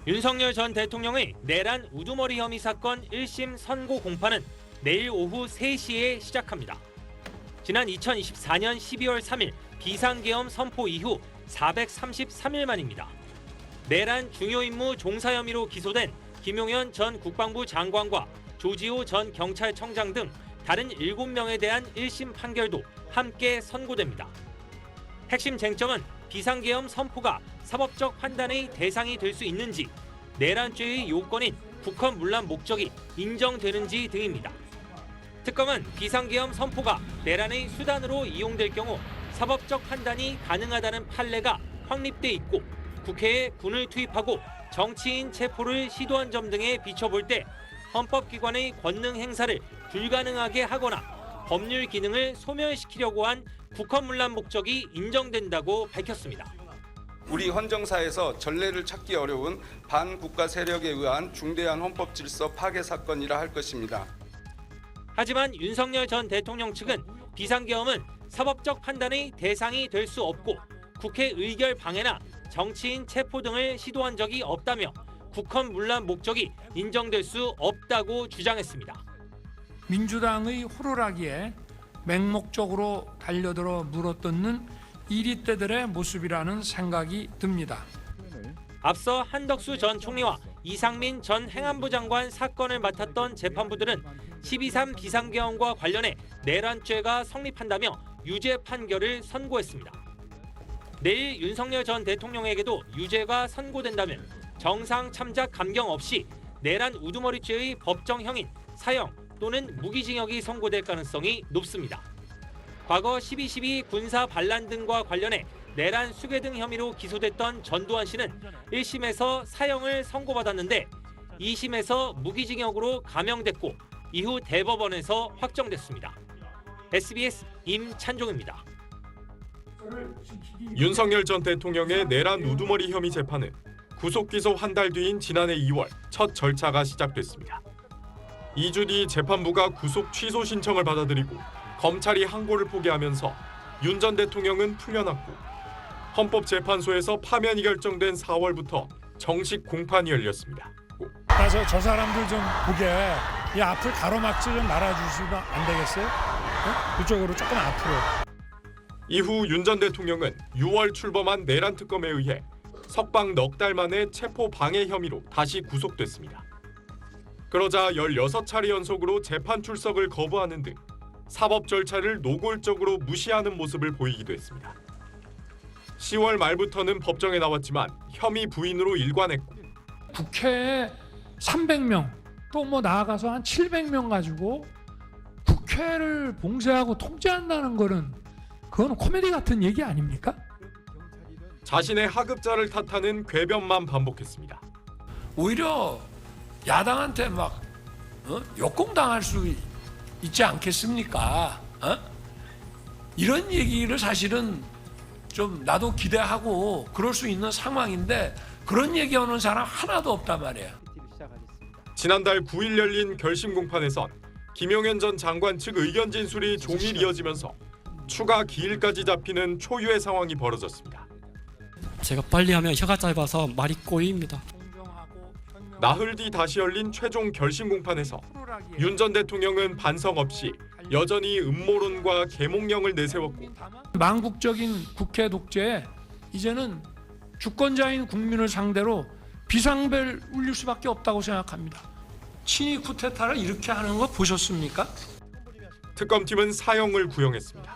윤석열 전 대통령의 내란 우두머리 혐의 사건 1심 선고 공판은 내일 오후 3시에 시작합니다. 지난 2024년 12월 3일 비상계엄 선포 이후 433일 만입니다. 내란 중요 임무 종사 혐의로 기소된 김용현 전 국방부 장관과 조지호 전 경찰청장 등 다른 7명에 대한 1심 판결도 함께 선고됩니다. 핵심 쟁점은 비상계엄 선포가 사법적 판단의 대상이 될 수 있는지, 내란죄의 요건인 국헌 문란 목적이 인정되는지 등입니다. 특검은 비상계엄 선포가 내란의 수단으로 이용될 경우 사법적 판단이 가능하다는 판례가 확립돼 있고 국회에 군을 투입하고 정치인 체포를 시도한 점 등에 비춰볼 때 헌법기관의 권능 행사를 불가능하게 하거나 법률 기능을 소멸시키려고 한 국헌문란 목적이 인정된다고 밝혔습니다. 우리 헌정사에서 전례를 찾기 어려운 반국가 세력에 의한 중대한 헌법 질서 파괴 사건이라 할 것입니다. 하지만 윤석열 전 대통령 측은 비상계엄은 사법적 판단의 대상이 될 수 없고 국회 의결 방해나 정치인 체포 등을 시도한 적이 없다며 국헌 문란 목적이 인정될 수 없다고 주장했습니다. 민주당의 호루라기에 맹목적으로 달려들어 물어뜯는 이리떼들의 모습이라는 생각이 듭니다. 앞서 한덕수 전 총리와 이상민 전 행안부 장관 사건을 맡았던 재판부들은 12.3 비상계엄과 관련해 내란죄가 성립한다며 유죄 판결을 선고했습니다. 내일 윤석열 전 대통령에게도 유죄가 선고된다면 정상 참작 감경 없이 내란 우두머리죄의 법정형인 사형 또는 무기징역이 선고될 가능성이 높습니다. 과거 12.12 군사 반란 등과 관련해 내란 수괴 등 혐의로 기소됐던 전두환 씨는 1심에서 사형을 선고받았는데 2심에서 무기징역으로 감형됐고 이후 대법원에서 확정됐습니다. SBS 임찬종입니다. 윤석열 전 대통령의 내란 우두머리 혐의 재판은 구속 기소 한 달 뒤인 지난해 2월 첫 절차가 시작됐습니다. 2주 뒤 재판부가 구속 취소 신청을 받아들이고 검찰이 항고를 포기하면서 윤 전 대통령은 풀려났고 헌법재판소에서 파면이 결정된 4월부터 정식 공판이 열렸습니다. 그래서 저 사람들 좀 보게 이 앞을 가로막지 좀 말아주시면 안 되겠어요? 그쪽으로 조금 앞으로. 이후 윤 전 대통령은 6월 출범한 내란 특검에 의해 석방 넉 달 만에 체포 방해 혐의로 다시 구속됐습니다. 그러자 16차례 연속으로 재판 출석을 거부하는 등 사법 절차를 노골적으로 무시하는 모습을 보이기도 했습니다. 10월 말부터는 법정에 나왔지만 혐의 부인으로 일관했고 국회에 300명 또 뭐 나아가서 한 700명 가지고 국회를 봉쇄하고 통제한다는 거는 그건 코미디 같은 얘기 아닙니까? 자신의 하급자를 탓하는 궤변만 반복했습니다. 오히려 야당한테 막 역공당할 수 있지 않겠습니까? 이런 얘기를 사실은 좀 나도 기대하고 그럴 수 있는 상황인데 그런 얘기하는 사람 하나도 없단 말이에요. 지난달 9일 열린 결심 공판에선 김용현 전 장관 측 의견 진술이 종일 이어지면서 추가 기일까지 잡히는 초유의 상황이 벌어졌습니다. 제가 빨리 하면 혀가 짧아서 말이 꼬입니다. 나흘 뒤 다시 열린 최종 결심 공판에서 윤 전 대통령은 반성 없이 여전히 음모론과 계몽령을 내세웠고 망국적인 국회 독재에 이제는 주권자인 국민을 상대로 비상벨 울릴 수밖에 없다고 생각합니다. 친위 쿠데타를 이렇게 하는 거 보셨습니까? 특검팀은 사형을 구형했습니다.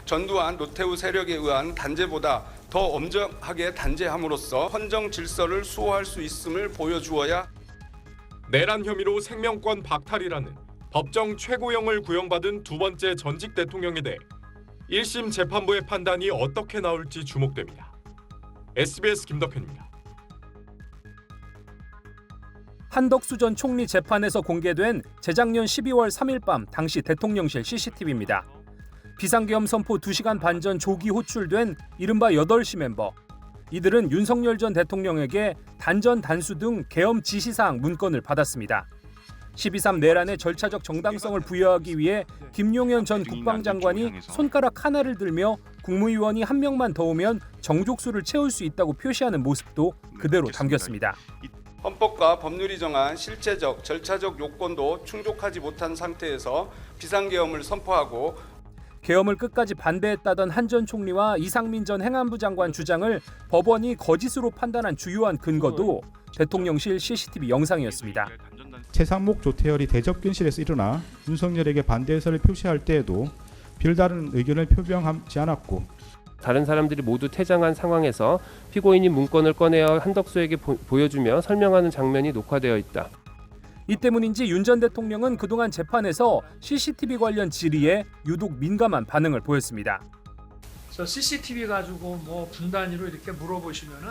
전두환 노태우 세력에 의한 단죄보다 더 엄정하게 단죄함으로써 헌정 질서를 수호할 수 있음을 보여주어야 내란 혐의로 생명권 박탈이라는 법정 최고형을 구형받은 두 번째 전직 대통령에 대해 1심 재판부의 판단이 어떻게 나올지 주목됩니다. SBS 김덕현입니다. 한덕수 전 총리 재판에서 공개된 재작년 12월 3일 밤 당시 대통령실 CCTV입니다. 비상계엄 선포 2시간 반 전 조기 호출된 이른바 8시 멤버. 이들은 윤석열 전 대통령에게 단전 단수 등 계엄 지시사항 문건을 받았습니다. 12.3 내란의 절차적 정당성을 부여하기 위해 김용현 전 국방장관이 손가락 하나를 들며 국무위원이 한 명만 더 오면 정족수를 채울 수 있다고 표시하는 모습도 그대로 담겼습니다. 헌법과 법률이 정한 실체적, 절차적 요건도 충족하지 못한 상태에서 비상계엄을 선포하고 계엄을 끝까지 반대했다던 한 전 총리와 이상민 전 행안부 장관 주장을 법원이 거짓으로 판단한 주요한 근거도 대통령실 CCTV 영상이었습니다. 최상목 조태열이 대접견실에서 일어나 윤석열에게 반대 의사를 표시할 때에도 별다른 의견을 표명하지 않았고 다른 사람들이 모두 퇴장한 상황에서 피고인이 문건을 꺼내어 한덕수에게 보여주며 설명하는 장면이 녹화되어 있다. 이 때문인지 윤 전 대통령은 그동안 재판에서 CCTV 관련 질의에 유독 민감한 반응을 보였습니다. 그래서 CCTV 가지고 뭐 분단위로 이렇게 물어보시면은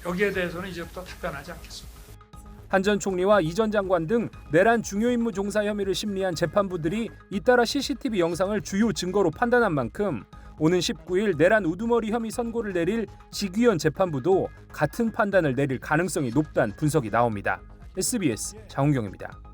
여기에 대해서는 이제부터 답변하지 않겠습니다. 한 전 총리와 이 전 장관 등 내란 중요 임무 종사 혐의를 심리한 재판부들이 잇따라 CCTV 영상을 주요 증거로 판단한 만큼 오는 19일 내란 우두머리 혐의 선고를 내릴 직위원 재판부도 같은 판단을 내릴 가능성이 높다는 분석이 나옵니다. SBS 장훈경입니다.